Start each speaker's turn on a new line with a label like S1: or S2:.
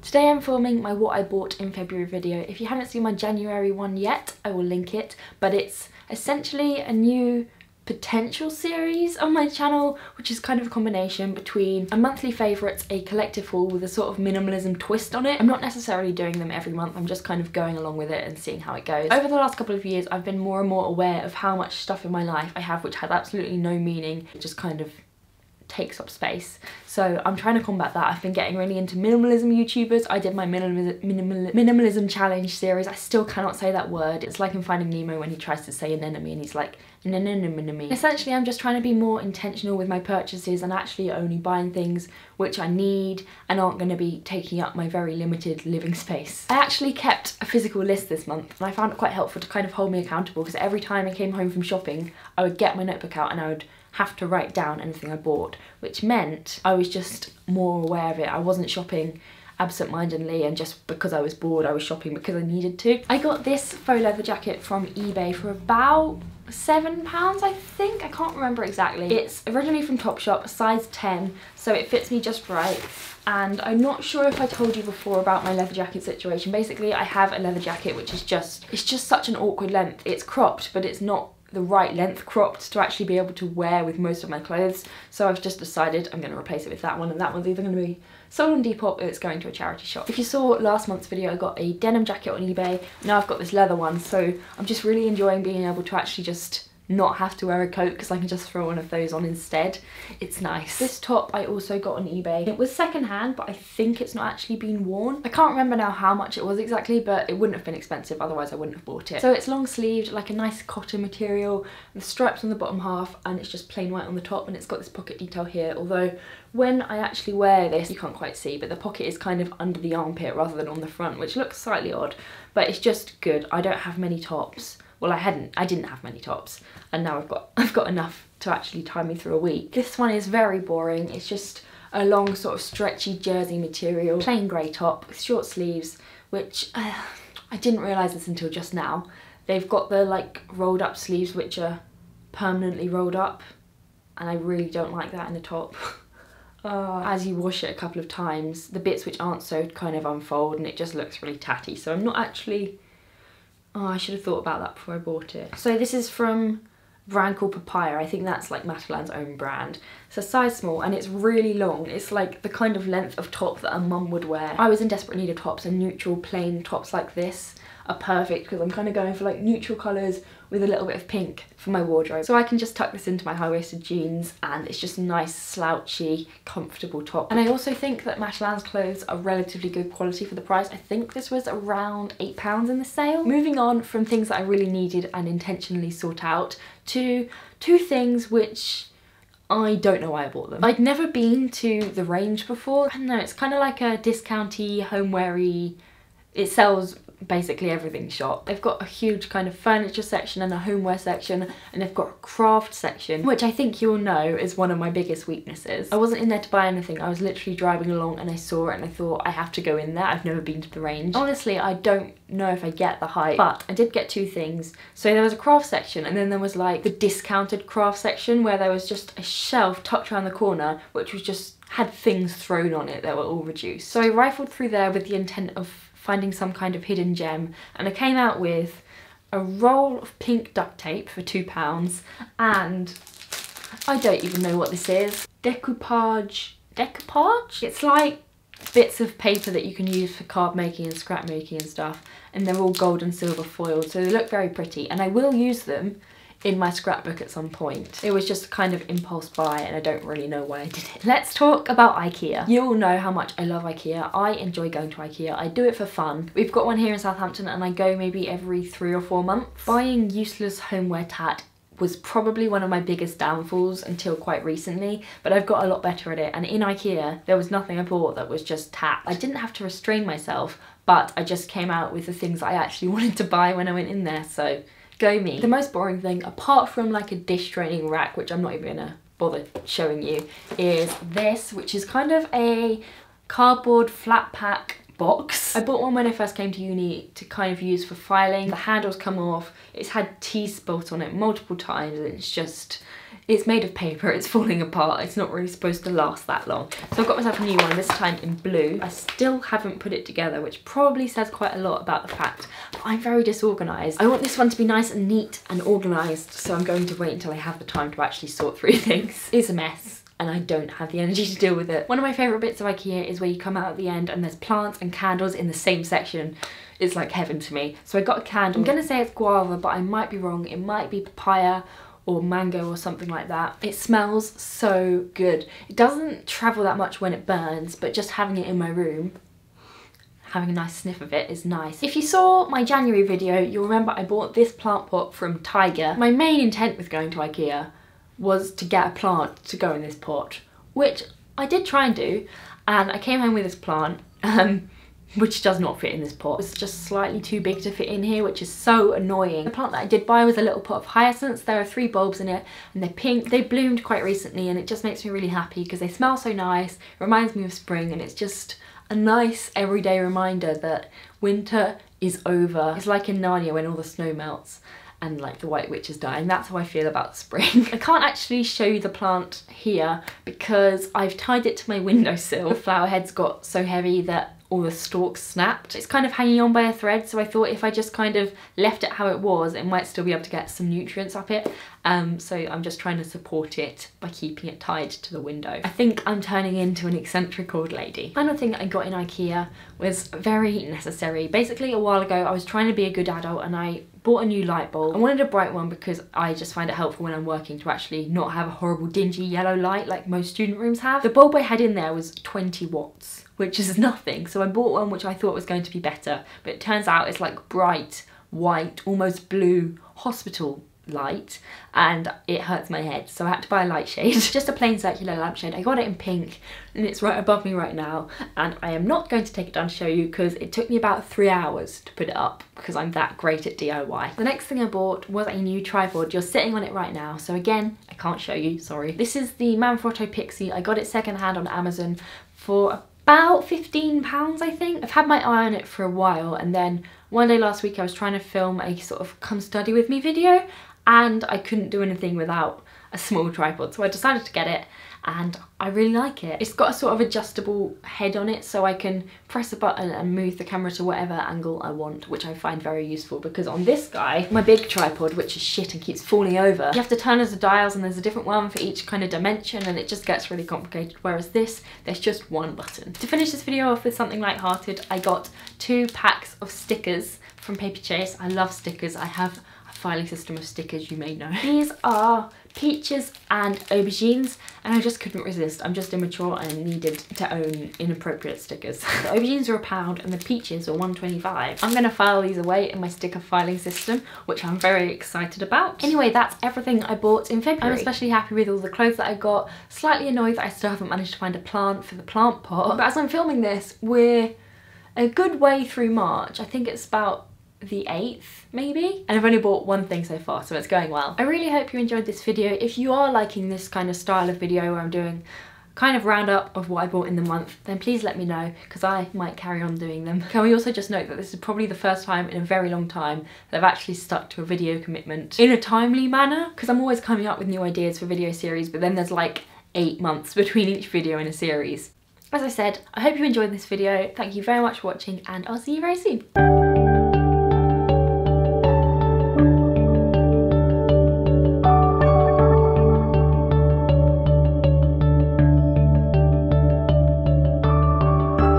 S1: Today I'm filming my what I bought in February video. If you haven't seen my January one yet, I will link it, but it's essentially a new potential series on my channel, which is kind of a combination between a monthly favourites, a collective haul with a sort of minimalism twist on it. I'm not necessarily doing them every month, I'm just kind of going along with it and seeing how it goes. Over the last couple of years, I've been more and more aware of how much stuff in my life I have which has absolutely no meaning. It just kind of takes up space. So I'm trying to combat that. I've been getting really into minimalism YouTubers. I did my minimalism challenge series. I still cannot say that word. It's like in Finding Nemo when he tries to say anemone and he's like anemone. Essentially, I'm just trying to be more intentional with my purchases and actually only buying things which I need and aren't going to be taking up my very limited living space. I actually kept a physical list this month and I found it quite helpful to kind of hold me accountable, because every time I came home from shopping, I would get my notebook out and I would have to write down anything I bought, which meant I was just more aware of it. I wasn't shopping absent-mindedly and just because I was bored. I was shopping because I needed to. I got this faux leather jacket from eBay for about £7, I think. I can't remember exactly. It's originally from Topshop, size 10, so it fits me just right. And I'm not sure if I told you before about my leather jacket situation. Basically, I have a leather jacket which is it's just such an awkward length. It's cropped, but it's not the right length cropped to actually be able to wear with most of my clothes. So I've just decided I'm going to replace it with that one, and that one's either going to be sold on Depop or it's going to a charity shop. If you saw last month's video, I got a denim jacket on eBay. Now I've got this leather one, so I'm just really enjoying being able to actually just not have to wear a coat because I can just throw one of those on instead. It's nice. This top I also got on eBay. It was secondhand, but I think it's not actually been worn. I can't remember now how much it was exactly, but it wouldn't have been expensive, otherwise I wouldn't have bought it. So it's long sleeved, like a nice cotton material, with stripes on the bottom half, and it's just plain white on the top, and it's got this pocket detail here, although when I actually wear this, you can't quite see, but the pocket is kind of under the armpit rather than on the front, which looks slightly odd, but it's just good. I don't have many tops. Well, I didn't have many tops, and now I've got enough to actually tie me through a week. This one is very boring. It's just a long sort of stretchy jersey material, plain grey top with short sleeves, which I didn't realise this until just now. They've got the like rolled up sleeves which are permanently rolled up, and I really don't like that in a top. As you wash it a couple of times, the bits which aren't sewed kind of unfold and it just looks really tatty. So I'm not actually... Oh, I should have thought about that before I bought it. So this is from a brand called Papaya. I think that's like Matalan's own brand. It's a size small and it's really long. It's like the kind of length of top that a mum would wear. I was in desperate need of tops, and neutral plain tops like this are perfect because I'm kind of going for like neutral colours with a little bit of pink for my wardrobe. So I can just tuck this into my high-waisted jeans and it's just a nice slouchy, comfortable top. And I also think that Matalan's clothes are relatively good quality for the price. I think this was around £8 in the sale. Moving on from things that I really needed and intentionally sought out to two things which I don't know why I bought them. I'd never been to the range before. I don't know, it's kind of like a discounty, homeware-y, it sells basically everything shop. They've got a huge kind of furniture section and a homeware section, and they've got a craft section, which I think you'll know is one of my biggest weaknesses. I wasn't in there to buy anything. I was literally driving along and I saw it and I thought, I have to go in there. I've never been to the range. Honestly, I don't know if I get the hype, but I did get two things. So there was a craft section, and then there was like the discounted craft section where there was just a shelf tucked around the corner which was just had things thrown on it that were all reduced. So I rifled through there with the intent of finding some kind of hidden gem, and I came out with a roll of pink duct tape for £2, and I don't even know what this is. Decoupage? It's like bits of paper that you can use for card making and scrap making and stuff, and they're all gold and silver foiled, so they look very pretty, and I will use them in my scrapbook at some point. It was just a kind of impulse buy and I don't really know why I did it. Let's talk about IKEA. You all know how much I love IKEA. I enjoy going to IKEA. I do it for fun. We've got one here in Southampton and I go maybe every 3 or 4 months. Buying useless homeware tat was probably one of my biggest downfalls until quite recently, but I've got a lot better at it, and in IKEA there was nothing I bought that was just tat. I didn't have to restrain myself, but I just came out with the things I actually wanted to buy when I went in there, so go me. The most boring thing, apart from like a dish draining rack, which I'm not even gonna bother showing you, is this, which is kind of a cardboard flat pack box. I bought one when I first came to uni to kind of use for filing. The handles come off, it's had tea spilt on it multiple times, and it's made of paper, it's falling apart, it's not really supposed to last that long. So I've got myself a new one, this time in blue. I still haven't put it together, which probably says quite a lot about the fact that I'm very disorganised. I want this one to be nice and neat and organised, so I'm going to wait until I have the time to actually sort through things. It's a mess, and I don't have the energy to deal with it. One of my favourite bits of IKEA is where you come out at the end and there's plants and candles in the same section. It's like heaven to me. So I got a candle. I'm gonna say it's guava, but I might be wrong. It might be papaya or mango or something like that. It smells so good. It doesn't travel that much when it burns, but just having it in my room, having a nice sniff of it is nice. If you saw my January video, you'll remember I bought this plant pot from Tiger. My main intent with going to IKEA was to get a plant to go in this pot, which I did try and do, and I came home with this plant, which does not fit in this pot. It's just slightly too big to fit in here, which is so annoying. The plant that I did buy was a little pot of hyacinths. There are 3 bulbs in it and they're pink. They bloomed quite recently and it just makes me really happy because they smell so nice. It reminds me of spring, and it's just a nice everyday reminder that winter is over. It's like in Narnia when all the snow melts and like the White Witch is dying. That's how I feel about spring. I can't actually show you the plant here because I've tied it to my windowsill. The flower heads got so heavy that all the stalks snapped. It's kind of hanging on by a thread, so I thought if I just kind of left it how it was, it might still be able to get some nutrients up it. So I'm just trying to support it by keeping it tied to the window. I think I'm turning into an eccentric old lady. Final thing I got in IKEA was very necessary. Basically a while ago I was trying to be a good adult and I bought a new light bulb. I wanted a bright one because I just find it helpful when I'm working to actually not have a horrible dingy yellow light like most student rooms have. The bulb I had in there was 20 watts, which is nothing. So I bought one which I thought was going to be better, but it turns out it's like bright, white, almost blue hospital light, and it hurts my head, so I had to buy a light shade. Just a plain circular lampshade. I got it in pink and it's right above me right now, and I am not going to take it down to show you because it took me about 3 hours to put it up because I'm that great at DIY. The next thing I bought was a new tripod. You're sitting on it right now, so again, I can't show you, sorry. This is the Manfrotto Pixie. I got it secondhand on Amazon for about £15, I think. I've had my eye on it for a while, and then one day last week I was trying to film a sort of come study with me video and I couldn't do anything without a small tripod, so I decided to get it and I really like it. It's got a sort of adjustable head on it, so I can press a button and move the camera to whatever angle I want, which I find very useful because on this guy, my big tripod, which is shit and keeps falling over, you have to turn as the dials and there's a different one for each kind of dimension and it just gets really complicated, whereas this, there's just one button. To finish this video off with something light-hearted, I got 2 packs of stickers from Paperchase. I love stickers. I have a filing system of stickers, you may know. These are peaches and aubergines, and I just couldn't resist. I'm just immature and needed to own inappropriate stickers. The aubergines are £1 and the peaches are £1.25. I'm gonna file these away in my sticker filing system, which I'm very excited about. Anyway, that's everything I bought in February. I'm especially happy with all the clothes that I got. Slightly annoyed that I still haven't managed to find a plant for the plant pot. But as I'm filming this, we're a good way through March. I think it's about the 8th maybe, and I've only bought one thing so far, so it's going well. I really hope you enjoyed this video. If you are liking this kind of style of video where I'm doing kind of roundup of what I bought in the month, then please let me know because I might carry on doing them. Can we also just note that this is probably the first time in a very long time that I've actually stuck to a video commitment in a timely manner, because I'm always coming up with new ideas for video series, but then there's like 8 months between each video in a series. As I said, I hope you enjoyed this video. Thank you very much for watching and I'll see you very soon.